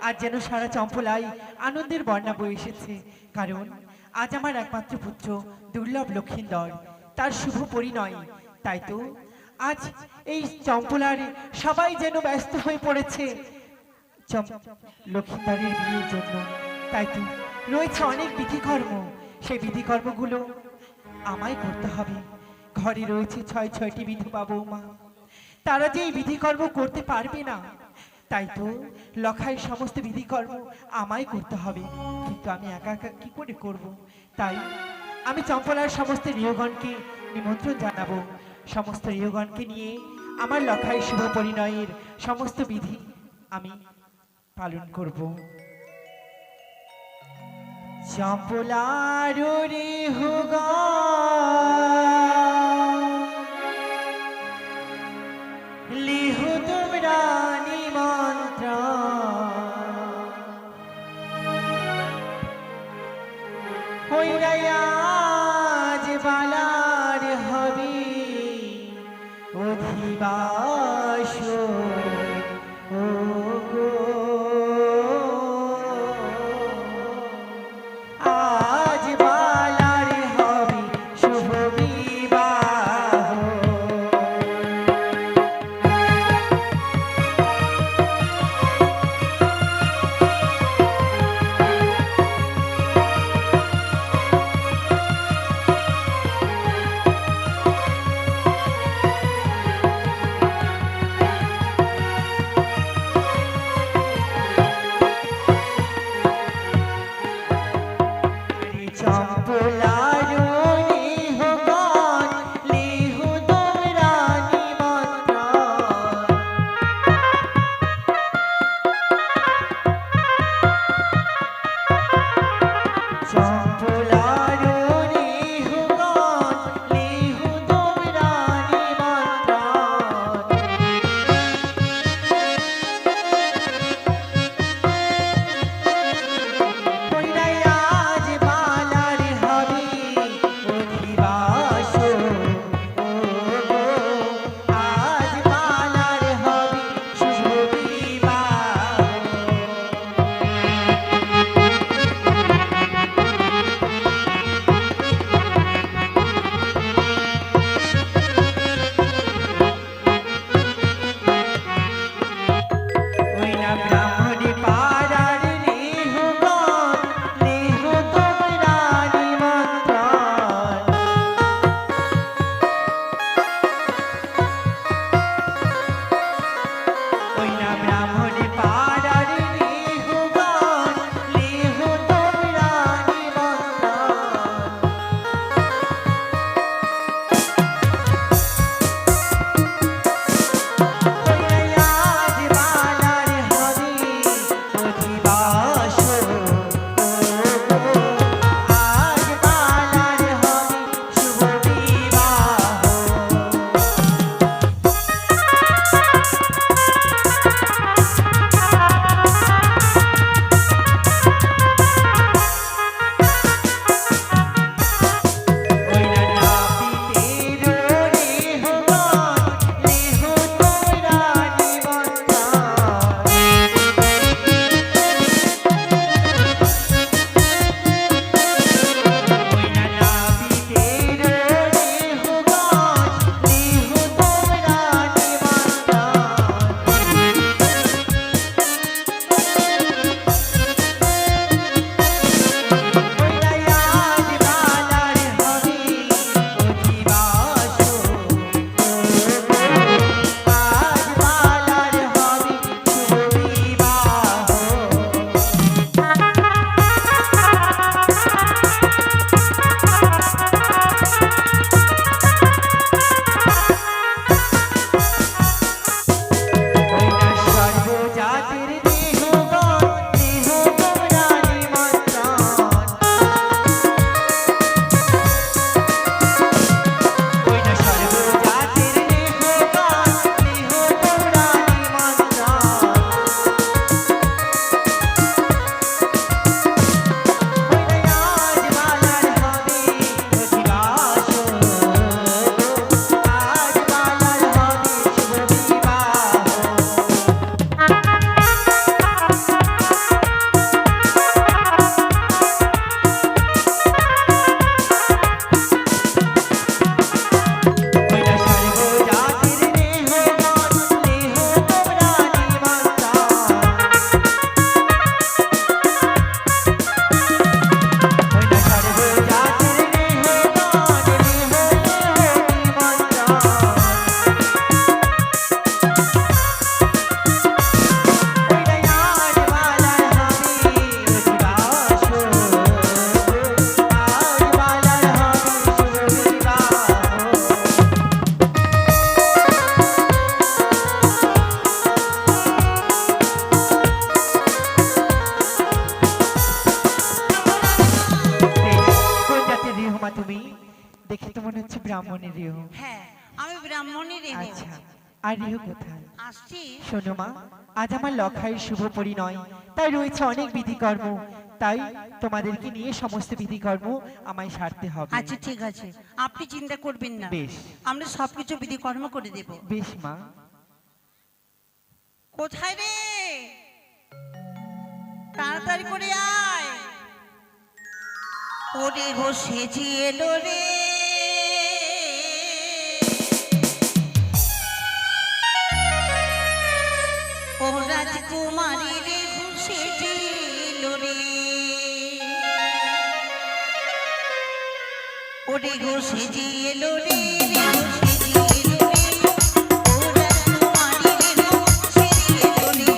আজ যেন সারা চম্পলায় আনন্দের বন্যা বয়ে এসেছে, কারণ আজ আমার একমাত্র পুত্র দুর্লভ লক্ষিন্দর তার শুভ পরিণয়। তাই তো আজ এই চম্পলার সবাই যেন ব্যস্ত হয়ে পড়েছে লক্ষিন্দরের বিয়ের জন্য। তাই তো রয়েছে অনেক বিধিকর্ম, সেই বিধিকর্মগুলো আমায় করতে হবে। ঘরে রয়েছে ছয়টি বিধবা বৌমা, তারা যে এই বিধিকর্ম করতে পারবে না, তাই তো লখায় সমস্ত বিধিকর্ম আমায় করতে হবে। কিন্তু আমি একা একা কি করে করব? তাই আমি চম্পলার সমস্ত রিয়গণকে নিমন্ত্রণ জানাবো। সমস্ত রিয়গণকে নিয়ে আমার লখায় শুভ পরিণয়ের সমস্ত বিধি আমি পালন করব। চম্পলার লিহু তোমরা নিমন্ত্রণ, আজ বালার হবে অধিবাস। ও গো আজ বালার হবে শুভ বিবাহ। ব্রাহ্মণের রেহ। হ্যাঁ আমি ব্রাহ্মণের রেহ। আচ্ছা, আর রেহ কোথায়? আসছি। শোনো মা, আজ আমার লক্ষায় শুভ পরিণয়, তাই রয়েছে অনেক বিধিকর্ম, তাই তোমাদেরকে নিয়ে সমস্ত বিধিকর্ম আমায় সারতে হবে। আচ্ছা ঠিক আছে, আপনি চিন্তা করবেন না, বেশ। আমরা সবকিছু বিধিকর্ম করে দেব। বেশ মা। কোথায় রে, তাড়াতাড়ি করে আয়। ওরে গো সেজে এলো রে, ও রাজকুমারী রে গো সেজে এলো রে, ওরে গো সেজে এলো রে, রে গো সেজে এলো রে, ও রাজকুমারী রে গো সেজে এলো রে।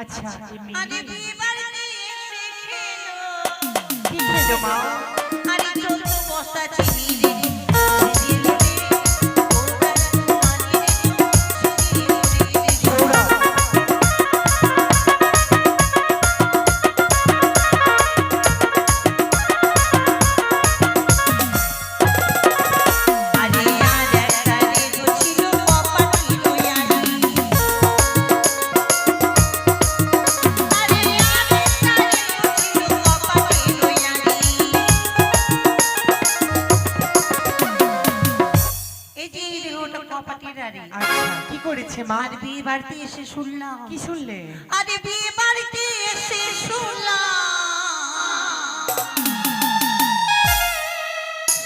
আচ্ছা, আরে বিয়ে বাড়িতে এসে খেলো, কি খেলো মা? আরে 14 বস্তা চিনি রে, চিনি রে, ও রাজকুমারী রে, চিনি রে। সৌরভ, আরে আর একটা রে গো ছিল কপাটি লয়ালি, আরে আর একটা রে গো ছিল কপাটি লয়ালি। এই যে এই রে ওটা কপাটির আরে। আচ্ছা, কি করেছে মা? আর বিয়ে বাড়িতে এসে শুনলাম, কি শুনলে? আরে বিয়ে বাড়িতে এসে শুনলাম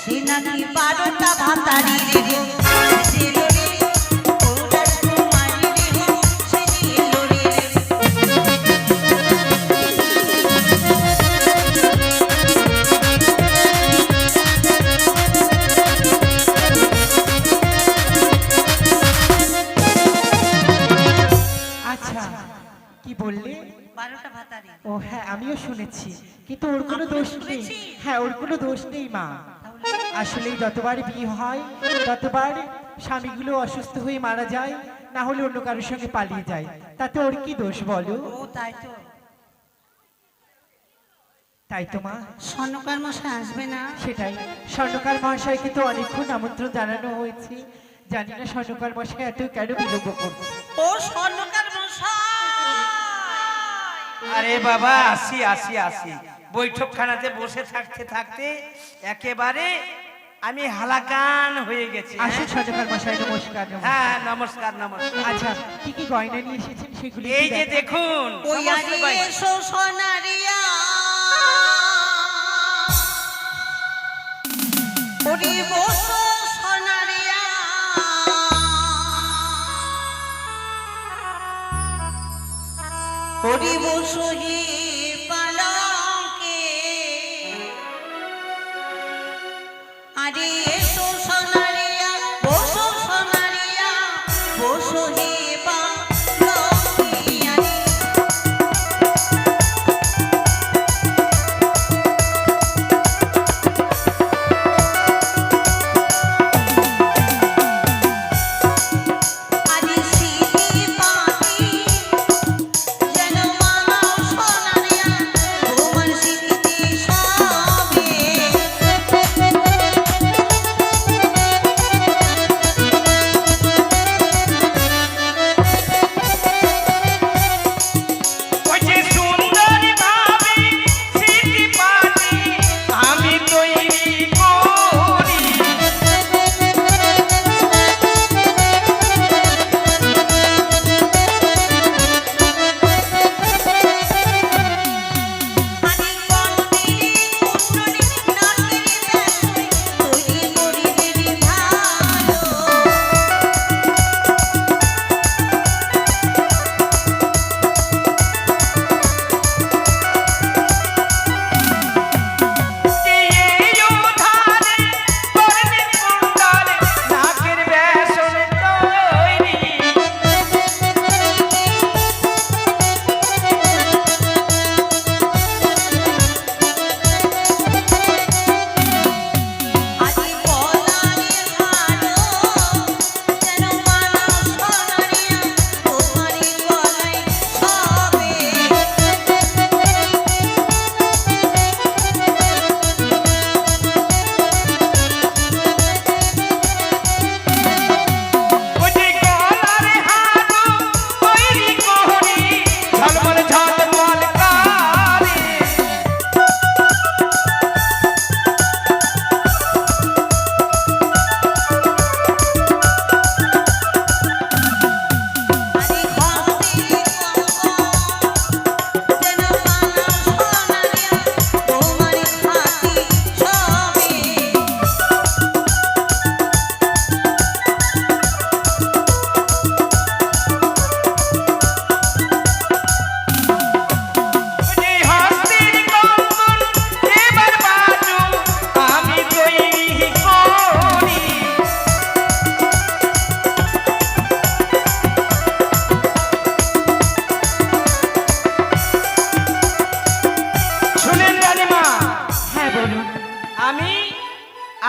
সে নাকি 12টা ভাতারি রে গো সেজে এলো রে, ও রাজকুমারী রে গো সেজে এলো রে। আচ্ছা, কি বললে? 12টা ভাতারি। ও হ্যাঁ, আমিও শুনেছি, কিন্তু ওর কোনো দোষ নেই। হ্যাঁ, ওর কোনো দোষ নেই মা। আসলে যতবার বিয়ে হয় ততবার স্বামীগুলো অসুস্থ হয়ে মারা যায়, না হলে অন্য কারোর সঙ্গে পালিয়ে যায়, তাতে ওর কি দোষ বলো? ও তাই তো। তাই তো মা। স্বর্ণকার মশাই আসবে না? সেটাই, স্বর্ণকার মহাশয়কে তো অনেকক্ষণ আমন্ত্রণ জানানো হয়েছে, জানি না স্বর্ণকার মশাই এত কেন বিলম্ব করছে। ও স্বর্ণকার মশাই, আরে বাবা, আসি আসি আসি। বৈঠকখানাতে বসে থাকতে থাকতে একেবারে আমি হালাকান হয়ে গেছি। আসুন স্বর্ণকার মশাই, নমস্কার। নমস্কার। হ্যাঁ নমস্কার নমস্কার। আচ্ছা, কি কি গয়না নিয়ে এসেছেন সেগুলি এই একটু যে দেখান। দেখুন ওই সমস্ত আরে গয়না। এসো সোনারিয়া, ওরে বসো সোনারিয়া, ওরে বসো হে পালঙ্কে, আরে এসো সোনারিয়া, বসো সোনারিয়া, বসো হে পালঙ্কে। আরে আরে সিঁড়ি পাখি যেন মাও সোনা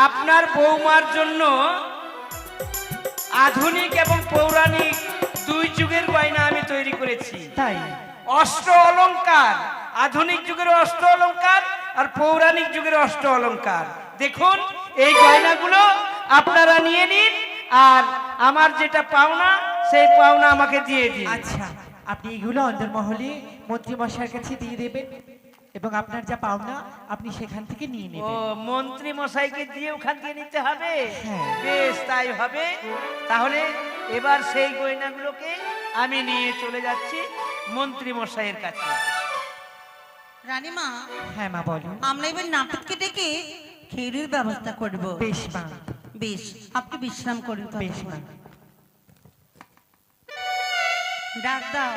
আপনার বৌমার জন্য আধুনিক এবং পৌরাণিক দুই যুগের গয়না আমি তৈরি করেছি। তাই অষ্ট অলংকার, আধুনিক যুগের অষ্ট অলংকার আর পৌরাণিক যুগের অষ্ট অলংকার। দেখুন এই গয়নাগুলো আপনারা নিয়ে নিন, আর আমার যেটা পাওনা সেই পাওনা আমাকে দিয়ে দিন। আচ্ছা, আপনি এগুলো অন্দরমহলে মন্ত্রী মশাইয়ের কাছে দিয়ে দেবেন এবং আপনার যা পাওনা আপনি সেখান থেকে নিয়ে ও, নেবেন। মন্ত্রী মশাইকে দিয়ে ওখান থেকে নিতে হবে? হ্যাঁ। বেশ, তাই হবে। তাহলে এবার সেই গয়নাগুলোকে আমি নিয়ে চলে যাচ্ছি মন্ত্রী মশাইয়ের কাছে। রানীমা, হ্যাঁ মা বলো। আমরা এবার নাপিতকে ডেকে খেরুর ব্যবস্থা করব। বেশ মা, বেশ, আপনি বিশ্রাম করুন। বেশ মা। ডাক দাও,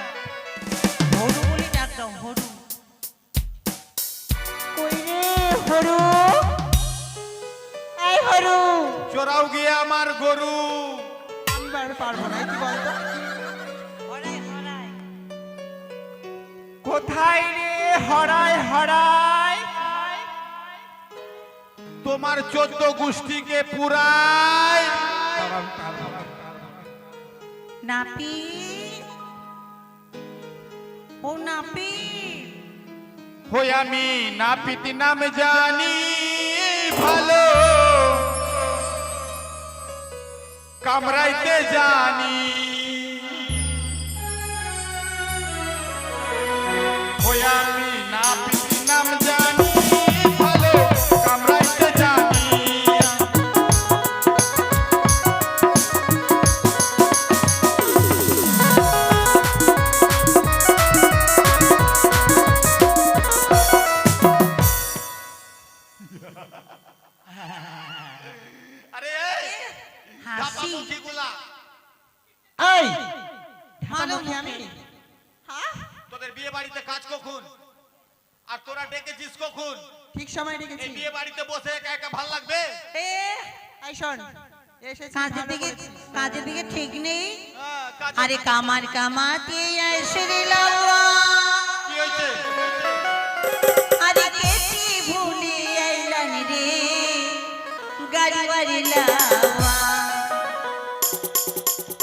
হরু বলে ডাক দাও, হরু। কই রে হরু, এই হরু। চোরাও গিয়ে আমার গরু। আমি বাইরে পারবো না, কি বলতো? হরাই হরাই। কোথায় রে হরায় হরায়? তোমার 14 গোষ্ঠীকে পুরায়। নাপি, ও নাপি, হই আমি নাপিত নাম জানি ভালো, কামড়াইতে জানি। হই আমি নাপিত নাম জানি ভালো, কামড়াইতে জানি। আরে হাসি। মুখিগুলা এই মানো আমি তোদের বিয়ে বাড়িতে কাজ কখন, আর তোরা ডেকেছিস কখন? ঠিক সময় ডেকেছি। এই বিয়ে বাড়িতে বসে একা একা ভাল লাগবে? এ এই শোন, এসেছি কাজের দিকে, কাজের দিকে ঠিক নেই। হ্যাঁ, কাজ- আরে কামার কামাতে এসে লাওয়া, কি হয়েছে? আরে কেটি ভুলি আইলান রে গাড়িওয়ারি লাওয়া,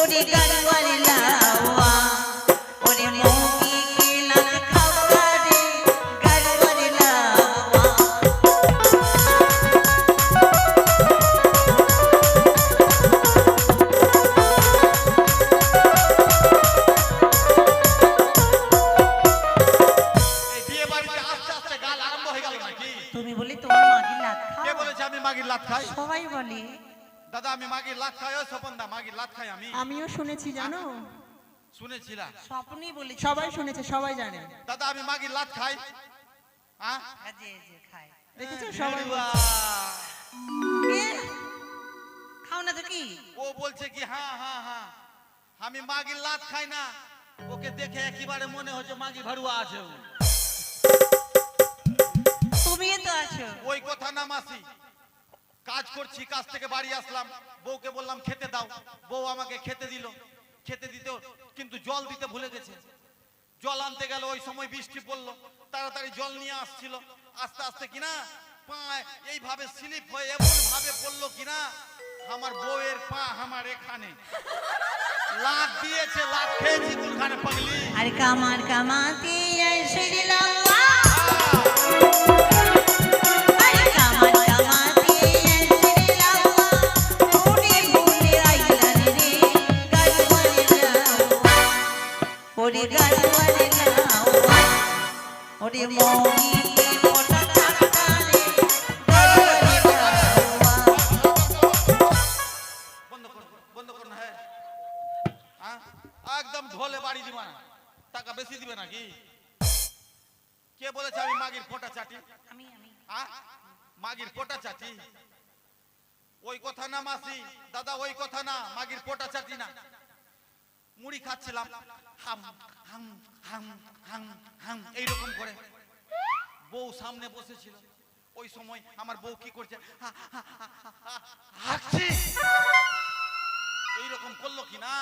ওরে গাড়িওয়ারি লাওয়া, ওরে মৌকি খেলান খাওয়া রে গাড়িওয়ারি লাওয়া। এই বিয়ে বাড়িতে আস্তে আস্তে গাল আরম্ভ হয়ে গেল নাকি? তুমি বলি তোমার মাগির লাত কে খাও? বলেছে আমি মাগির লাত খাই? সবাই বলে। দাদা আমি মাগির লাত খাই। ও স্বপনদা, মাগির লাত খাই আমি? আমিও শুনেছি জানো, শুনেছিলাম। স্বপ্নই বলেছে। সবাই শুনেছে, সবাই জানে। দাদা আমি মাগির লাত খাই? হ্যাঁ, যে যে খায়। দেখেছো সবাই বাহ। এ, খাও না তো কি? ও বলছে কি হ্যাঁ হ্যাঁ হ্যাঁ আমি মাগির লাত খাই না। ওকে দেখে একেবারে মনে হচ্ছে মাগি ভাড়ুয়া আছে ও। তুমিও তো আছো। ওই কথা না মাসি, কাজ করছি, কাজ থেকে বাড়ি আসলাম, বউকে বললাম খেতে দাও, বউ আমাকে খেতে দিল। খেতে দিতে কিন্তু জল দিতে ভুলে গেছে। জল আনতে গেল, ওই সময় বৃষ্টি পড়লো, তাড়াতাড়ি জল নিয়ে আসছিল। আস্তে আস্তে কিনা পায়ে এইভাবে স্লিপ হয়ে এমন ভাবে পড়লো কিনা আমার বউয়ের পা আমার এখানে লাত দিয়েছে। লাত খেয়েছি কোনখানে পাগলি? আর কামার কামাতে এসে লাওয়া, আরে কামার কামাতে এসে লাওয়া, ওরে ভুলে আইলান রে গাড়িওয়ারি লাওয়া, ওরে গাড়িওয়ারি লাওয়া, ওরে মৌকি মোটা চাকা রে গাড়িওয়ারি লাওয়া। বন্ধ করো, বন্ধ করো না। হ্যাঁ, একদম ঢোলে বাড়ি দিবা না। টাকা বেশি দিবে নাকি? কে বলেছে আমি মাগির ফোঁটা চাটি? আমি হ্যাঁ, মাগির ফোঁটা চাটি? ওই কথা না মাসি, দাদা ওই কথা না, মাগির ফোঁটা চাটি না। মুড়ি খাচ্ছিলাম, হাম হাম হাম হাম হাম এইরকম করে। বউ সামনে বসেছিল, ওই সময় আমার বউ কি করছে, হাঁকছি। এইরকম করলো কি না,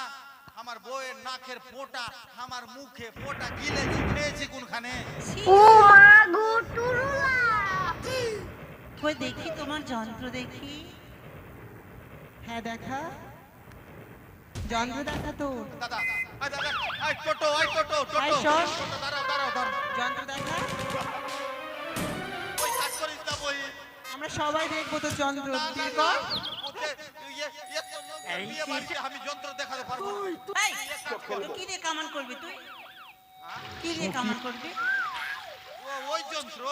আমার বউয়ের নাকের ফোঁটা আমার মুখে ফোঁটা গিলেছি, খেয়েছি কোনখানে? কই কই দেখি তোমার যন্ত্র দেখি। হ্যাঁ দেখা, যন্ত্র দেখা তোর। দাদা আয় দাদা আয় টোটো আয় শোন। টোটো, দাঁড়াও যন্ত্র দেখা, ওই কাজ করিস না বই আমরা সবাই দেখবো তোর যন্ত্র। না, না, বের না, কর। ওতে ইয়ে তো লোক বিয়ে বাড়িতে আমি যন্ত্র দেখাতে পারবো না। এই, তুই কি দিয়ে কামান করবি তুই? কি দিয়ে কামান করবি? ওই যন্ত্র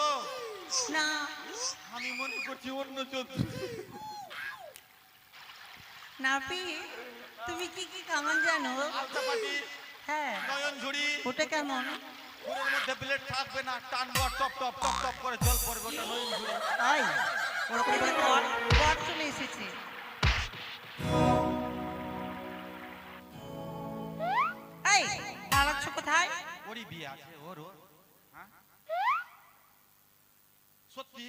না, আমি মনে করছি অন্য যন্ত্র। নাপি, তুমি কি কি কামান জানো? আলতাপাটি, হ্যাঁ, নয়ন ঝুড়ি, ওটা কেমন? ঘুরের মধ্যে ব্লেড থাকবে না, টানবো আর টপ টপ টপ টপ করে জল পড়বে, ওটা নয়ন ঝুড়ি। এই, ওরকম করে কর, কর চলে এসেছে। এই, পালাচ্ছ কোথায়? ওরই বিয়ে আছে ওর হ্যাঁ সত্যি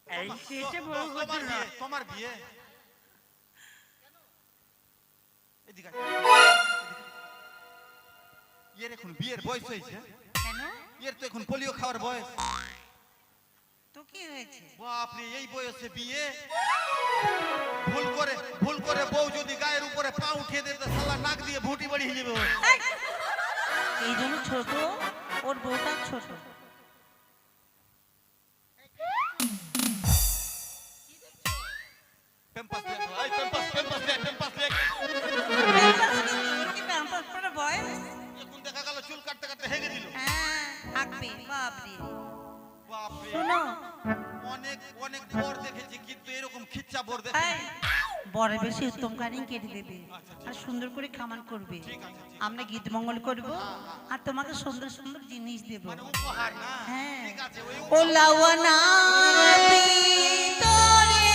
এই সেটা বড় কথা না। তোমার বিয়ে এদিকে আয়, এর এখন বিয়ের বয়স হয়েছে, কেন? এর তো এখন পোলিও খাওয়ার বয়স। তো কি হয়েছে? বাপরে এই বয়সে বিয়ে, ভুল করে বউ যদি গায়ের উপরে পা উঠিয়ে দিতে শালা নাক দিয়ে ভুঁটি বাড়িয়ে যাবে ওর। এই, এই জন্য ছোট, ওর বউটা ছোট। পেম্পাস দে, এই পেম্পাস দে। কি প্যাম্পাস পরে বয়স? এখন দেখা গেল চুল কাটতে কাটতে হেগে দিল। হ্যাঁ, থাকবে, বাপরে। বাপরে শোনো, অনেক বর দেখেছি কিন্তু এরকম খিচ্চা বর দেখি এই, বড় বেশি উত্তম কাটিং কেটে দেবে আর সুন্দর করে খামান করবে। আমরা গীত মঙ্গল করব আর তোমাকে সুন্দর সুন্দর জিনিস দেব। মানে উপহার না। হ্যাঁ। ঠিক আছে ওই ও লাওয়ানা ভিতরে,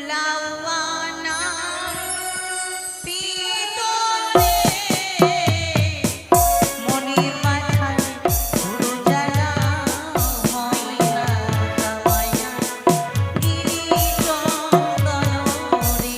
লাওয়ানা ভিতরে, মনের মাথায় পুরো জ্বালা হয় না কামাইয়া গিরি চন্দন রে।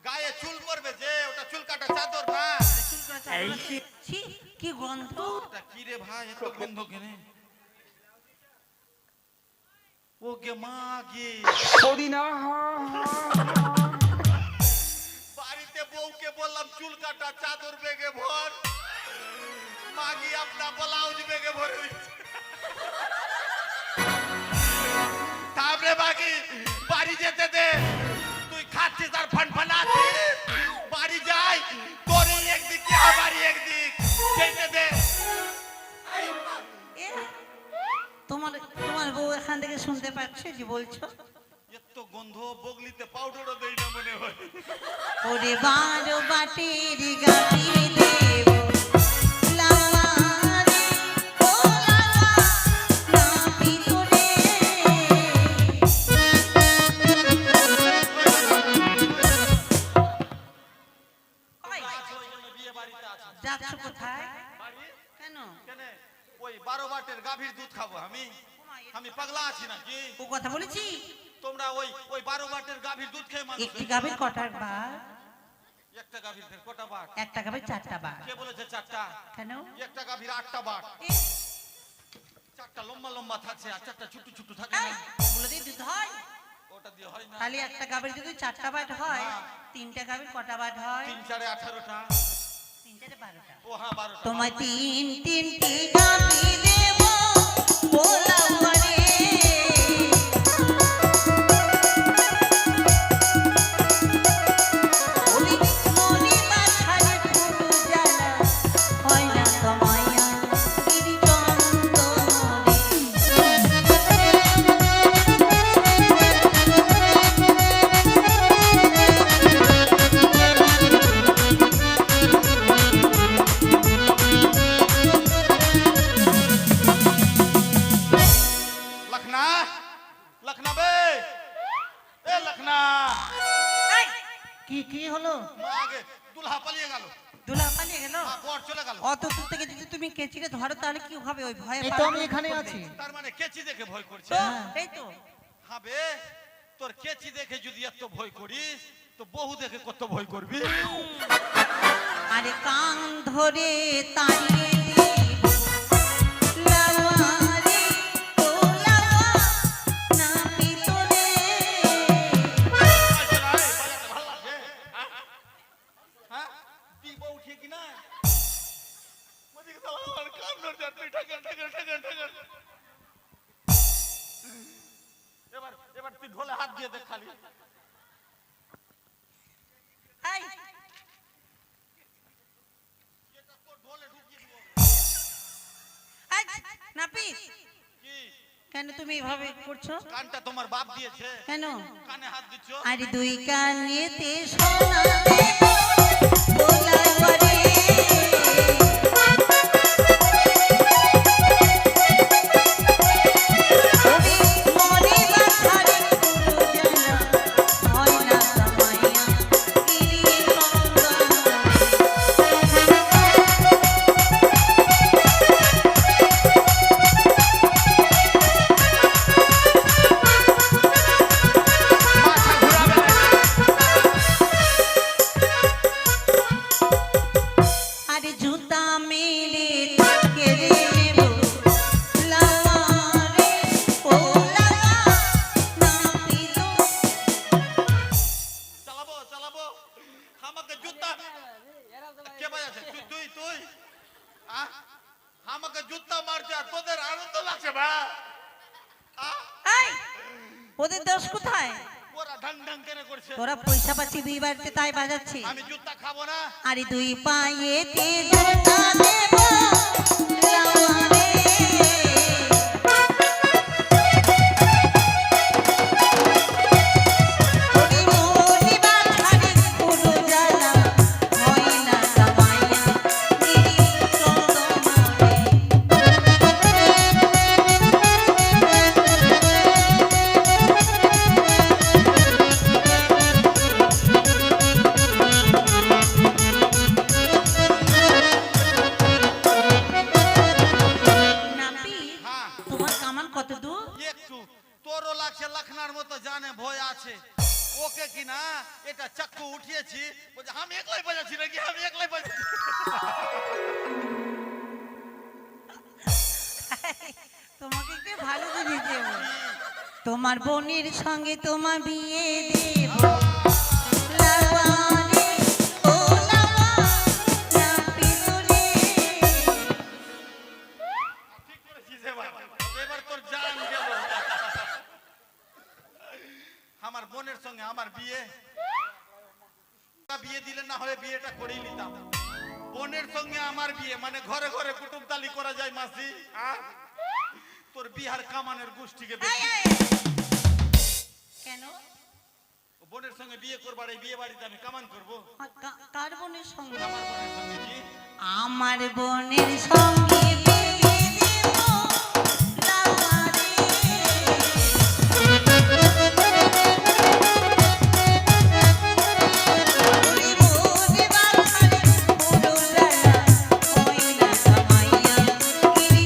গায়ে চুল করবে যে ওটা চুল কাটা চাদর না। ছি, কি গন্ধ! এটা কি রে ভাই এত গন্ধ কেনে? ও গে মা গে বাড়িতে বউকে বললাম চুল কাটা চাদর বেগে ভর, মাগি আপনা ব্লাউজ বেগে ভরে দিচ্ছে। তারপরে বাকি বাড়ি যেতে দে, তুই খাচ্ছিস আর ফানফানাচ্ছিস, বাড়ি যাই তোর একদিক কি আমারই একদিক, যেতে দে। এ, তোমার তোমার বউ এখান থেকে শুনতে পাচ্ছে যে বলছো? এত গন্ধ, বগলিতে পাউডারও দেই না মনে হয়। ওরে বারো বাটের গাটি দেব লাওয়া রে, ও লাওয়া না ভিতরে। ওই, বিয়ে বাড়িতে আছে যাচ্ছ কোথায়? বাড়ি কেন? কেন? ওই 12 বাটের গাভীর দুধ খাবো আমি। আমি পাগলা আছি নাকি? ও কথা বলেছি? তোমরা ওই 12 বাটের গাভীর দুধ খেয়ে মানুষ। একটি গাভীর কটার বার? একটা গাভীর ফের কটা বাট? একটা গাভীর 4টা বার। কে বলেছে 4টা? কেন? একটা গাভীর 8টা বাট। এ, 4টা লম্বা লম্বা থাকছে আর 4টা ছোট ছোট থাকে এই, না। ওগুলো দিয়ে দুধ হয়? ওটা দিয়ে হয় না। তাহলে একটা গাভীর যদি 4টা বাট হয়, হ্যাঁ। 3টা গাভীর কটা বাট হয়? 3 4 18টা। 3 4 12টা। ও হ্যাঁ 12টা। তোমায় তিনটি গাভী দেব ও লাওয়া রে। ওরে মনে মাথায় পুরো জ্বালা হয় না কামাইয়া গিরি চন্দন রে। কি কি হলো? মা আগে দুলহা পালিয়ে গেল, দুলা পালিয়ে গেল? মা বর চলে গেল। অত দূর থেকে যদি তুমি কেচিকে ধরো তাহলে কি হবে? ওই ভয়ে এই তো আমি এখানে আছি। তার মানে কেচি দেখে ভয় করছে। তো এই তো হবে তোর কেচি দেখে যদি এত ভয় করিস তো বহু দেখে কত ভয় করবি। আরে কান ধরে তাড়িয়ে দিব লাওয়া রে ও লাওয়া না পিতরে। আচ্ছা, আরে, বাজাতে ভালো লাগছে? হ্যাঁ? তুই বউ ঠিক না? ওদিকে তো আমার কান ধরে যাচ্ছে, ঠাকার, ঠাকার, ঠাকার, ঠাকার। এবার তুই ঢোলে হাত দিয়ে দেখ খালি। এই এটা তোর ঢোলে ঢুকিয়ে দিব। এই নাপিত, কি? কেন তুমি এভাবে করছো? কানটা তোমার বাপ দিয়েছে, কেন? কানে হাত দিচ্ছ। আরে দুই কানেতে সোনা দেব গোলার বাড়ি। ওরে মরে বাছারে পুরো জানা হয় না কামাইয়া গিরি আরে জুতা মেরে তাকে নেব লাওয়া রে ও লাওয়া না পিলো। চালাবো চালাবো আমাকে জুতা কে বাজাচ্ছে? তুই আহ? আমাকে জুতা মারছে আর তোদের আনন্দ লাগছে ভাই। এই ওদের দোষ কোথায়? ওরা ঢং ঢং কেন করছে? তোরা পয়সা পাচ্ছি দুই বাড়িতে তাই বাজাচ্ছে। আমি জুতা খাবো না। আরে দুই পায়েতে জুতা দেব লাওয়া রে। ওরে মরি বাছারে পুরো জ্বালা হয় না কামাইয়া গিরি চন্দনে। নাপিত, হ্যাঁ তোমার কামান কত দূর? একটু তোরও লাগছে লখনার মতো জানে ভয় আছে। ওকে কি না এটা চাক্কু উঠিয়েছি বলছে আমি একলাই বাজাচ্ছি নাকি, আমি একলাই বাজাচ্ছি। তোমাকে কে ভালো জিনিস দেব? তোমার বোনের সঙ্গে তোমার বিয়ে দেব লাওয়া রে ও লাওয়া না পিতরে। ঠিক করেছিস এবার, এবার তোর জান গেল। আমার বোনের সঙ্গে আমার বিয়ে বিয়ে দিলে না হলে বিয়েটা করেই নিতাম। বোনের সঙ্গে আমার বিয়ে মানে ঘরে ঘরে কুটুমতালি করা যায় মাসি। আর তোর বিহার কামানের গোষ্ঠীকে এই, দেখি। এই। কেন? বোনের সঙ্গে বিয়ে করবার এই বিয়ে বাড়িতে আমি কামান করবো। কার বোনের সঙ্গে? আমার বোনের সঙ্গে কি? আমার বোনের সঙ্গে বিয়ে দেব লাওয়া রে। ওরে মরে বাছারে পুরো জ্বালা হয় না কামাইয়া গিরি।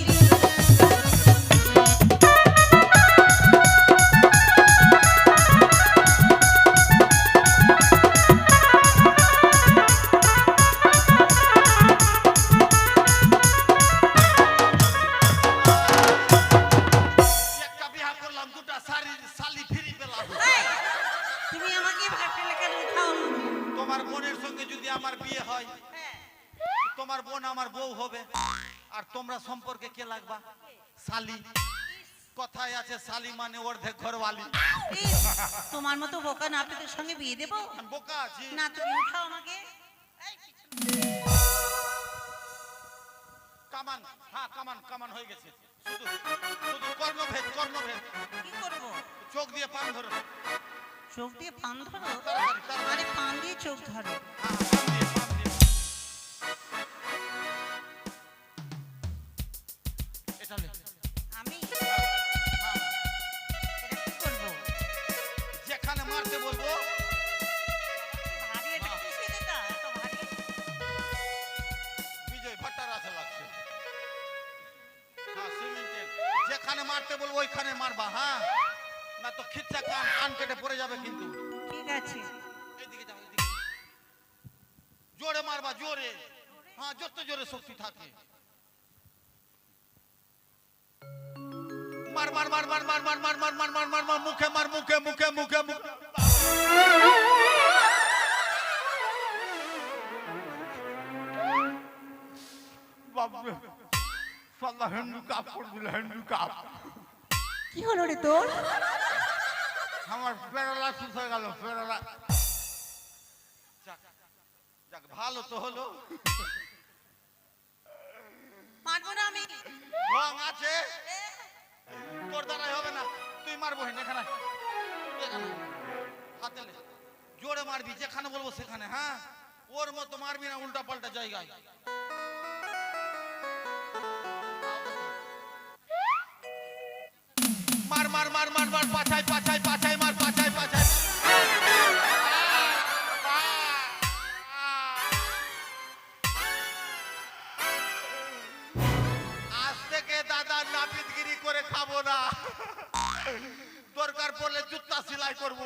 একটা বিয়া করলাম, দুটা শালি ফ্রি পেলাম। এই, তুমি আমাকে ভাবতে লেখা উঠাও আমাকে। তোমার বোনের সঙ্গে যদি আমার বিয়ে হয় হ্যাঁ। তোমার বোন আমার বউ হবে আর তোমরা সম্পর্কে কে লাগবা? শালি। কথায় আছে শালি মানে অর্ধেক ঘরওয়ালি। ইস, তোমার মতো বোকা নাপিতের সঙ্গে বিয়ে দেব? আমি বোকা আছি? না, তুমি উঠাও আমাকে। এই, কামান, হ্যাঁ কামান কামান হয়ে গেছে। শুধু শুধু কর্ণভেদ কর্ণভেদ। কি করব? চোখ দিয়ে পান ধরো। চোখ দিয়ে পান ধরো? তাড়াতাড়ি, তাড়াতাড়ি। আরে পান দিয়ে চোখ ধরো। হ্যাঁ, পান দিয়ে, পান দিয়ে। এটা নে। আমি হ্যাঁ, এটা কি করব? যেখানে মারতে বলবো মারতে বলবো ওইখানে মারবা, হ্যাঁ? না তো খিচ্চা কান কেটে পড়ে যাবে কিন্তু। ঠিক আছে। এইদিকে যাও, এইদিকে। জোরে মারবা, জোরে। হ্যাঁ, যত জোরে শক্তি থাকে। মার মার মার মার মার মার মার মার মার মার মার মার মুখে মার, মুখে মুখে মুখে মুখে। বাপরে, সাল্লা হ্যান্ডিক্যাপ করে দিল, হ্যান্ডিক্যাপ। কি হলো রে তোর? আমার প্যারালাইসিস হয়ে গেল, যাক, যাক, ভালো তো হলো। মারবো না আমি। রং আছে, তোর দ্বারাই হবে না। তুই মারবো এখানে, এখানে হাতে লে। জোরে মারবি, যেখানে বলবো সেখানে, হ্যাঁ? ওর মতো মারবি না উল্টা পাল্টা জায়গায়। মার মার মার মার মার, পাছাই পাছাই পাছাই মার, পাছাই পাছাই। আজ থেকে দাদা নাপিতগিরি করে খাবো না, দরকার পড়লে জুতা সেলাই করবো।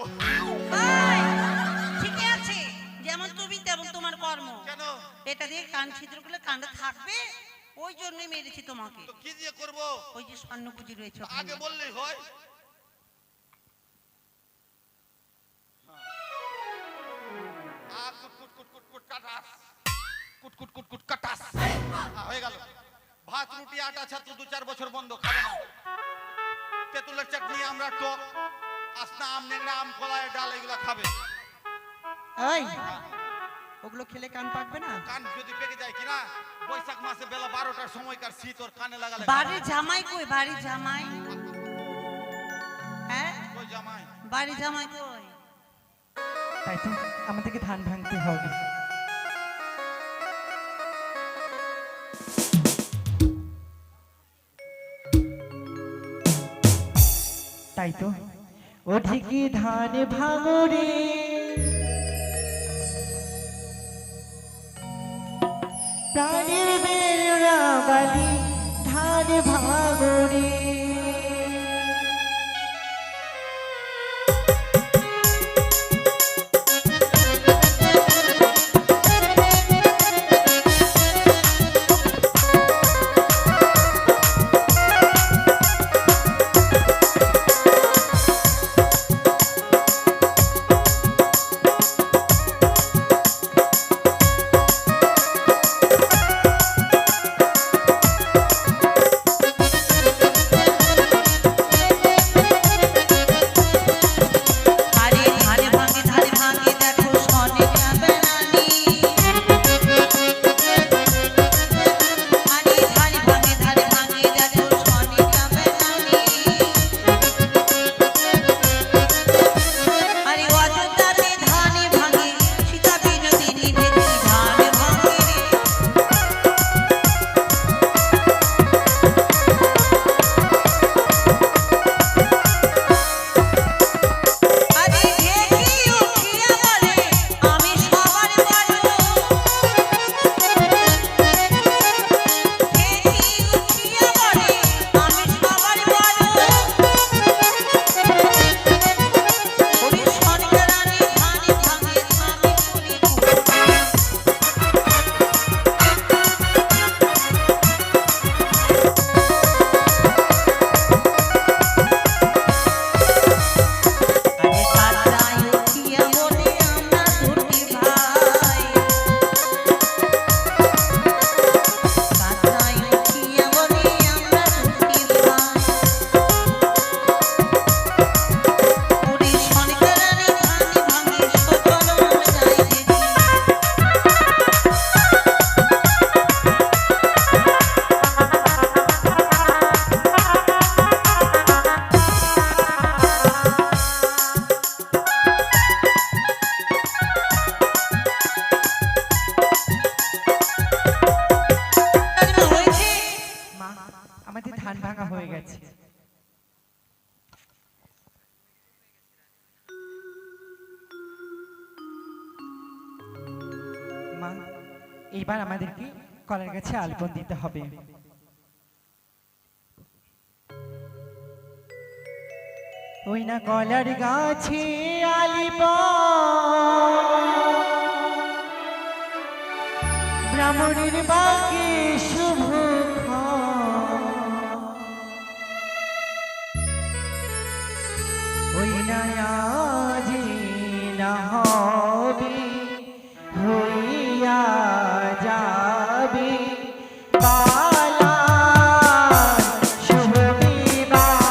ঠিকই আছে, যেমন তুমি তেমন তোমার কর্ম। কেন? এটা দিয়ে কান ছিদ্রগুলো কানে থাকবে, ওই জন্যই মেরেছি তোমাকে। তো কি দিয়ে করবো? ওই যে স্বর্ণ পুঁজি রয়েছে ওখানে। আগে বললেই হয়। হয়ে গেল। ভাত রুটি আটা ছাত্র 2-4 বছর বন্ধ, খাবে না। তেঁতুলের চাটনি, আমরা টক, আসনা আম, নেংড়া আম, কলায় ডাল, এগুলা খাবে। এই ওগুলো খেলে কান পাকবে না? কান যদি পেকে যায় কিনা, বৈশাখ মাসে বেলা 12টার সময়কার শীত ওর কানে লাগালে। বাড়ির জামাই কই? বাড়ির জামাই? হ্যাঁ, ওই জামাই, বাড়ির জামাই কই? তাই তো আমাদেরকে ধান ভাঙতে হবে। তাই তো ও ঠিকই ধান ভাঙরে, প্রাণের বেলুরা বালি ধান ভাঙরে। ধান ভাঙা হয়ে গেছে। মা, এইবার আমাদেরকে কলার গাছে আলপন দিতে হবে। ওই না কলার গাছে আলিপ ব্রাহ্মণের বাকে শুভ ওই না আজি না হবে হইয়া যাবে পালা শুভ বিবাহ।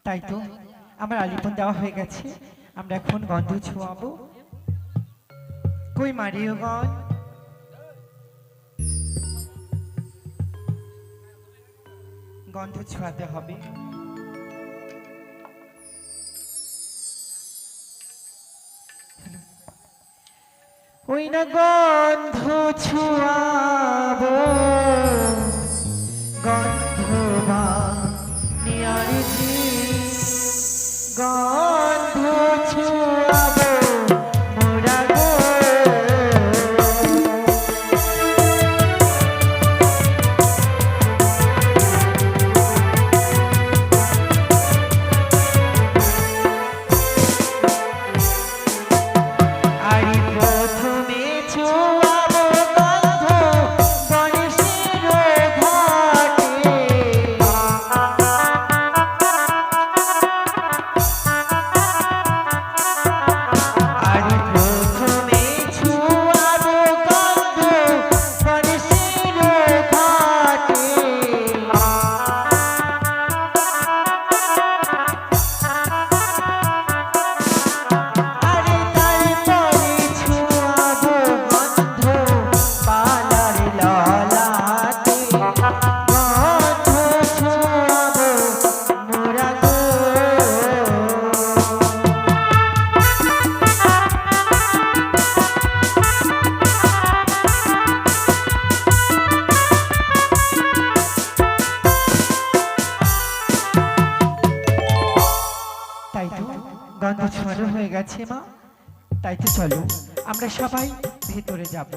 তাই তো আমার আলিপন দেওয়া হয়ে গেছে, আমরা এখন গন্ধ ছোঁয়াবো। কই মারিও গন, গন্ধ ছোঁয়াতে হবে। ওই না গন্ধ ছোঁয়াবো, গন্ধ বা নিয়ারিছি গন্ধ ছোঁয়াবো মোরা গো। আরি প্রথমে ছোঁয়াবো গন্ধ গণেশের ঘাটে। আরি প্রথমে ছোঁয়াবো গন্ধ গণেশের ঘাটে। আরে তারপরে ছোঁয়াবো গন্ধ পালার ললাটে। গন্ধ ছোঁয়াবো মোরা গো। তাই তো গন্ধ ছোঁয়ানো হয়ে গেছে মা, তাই তো চলো আমরা সবাই ভেতরে যাব।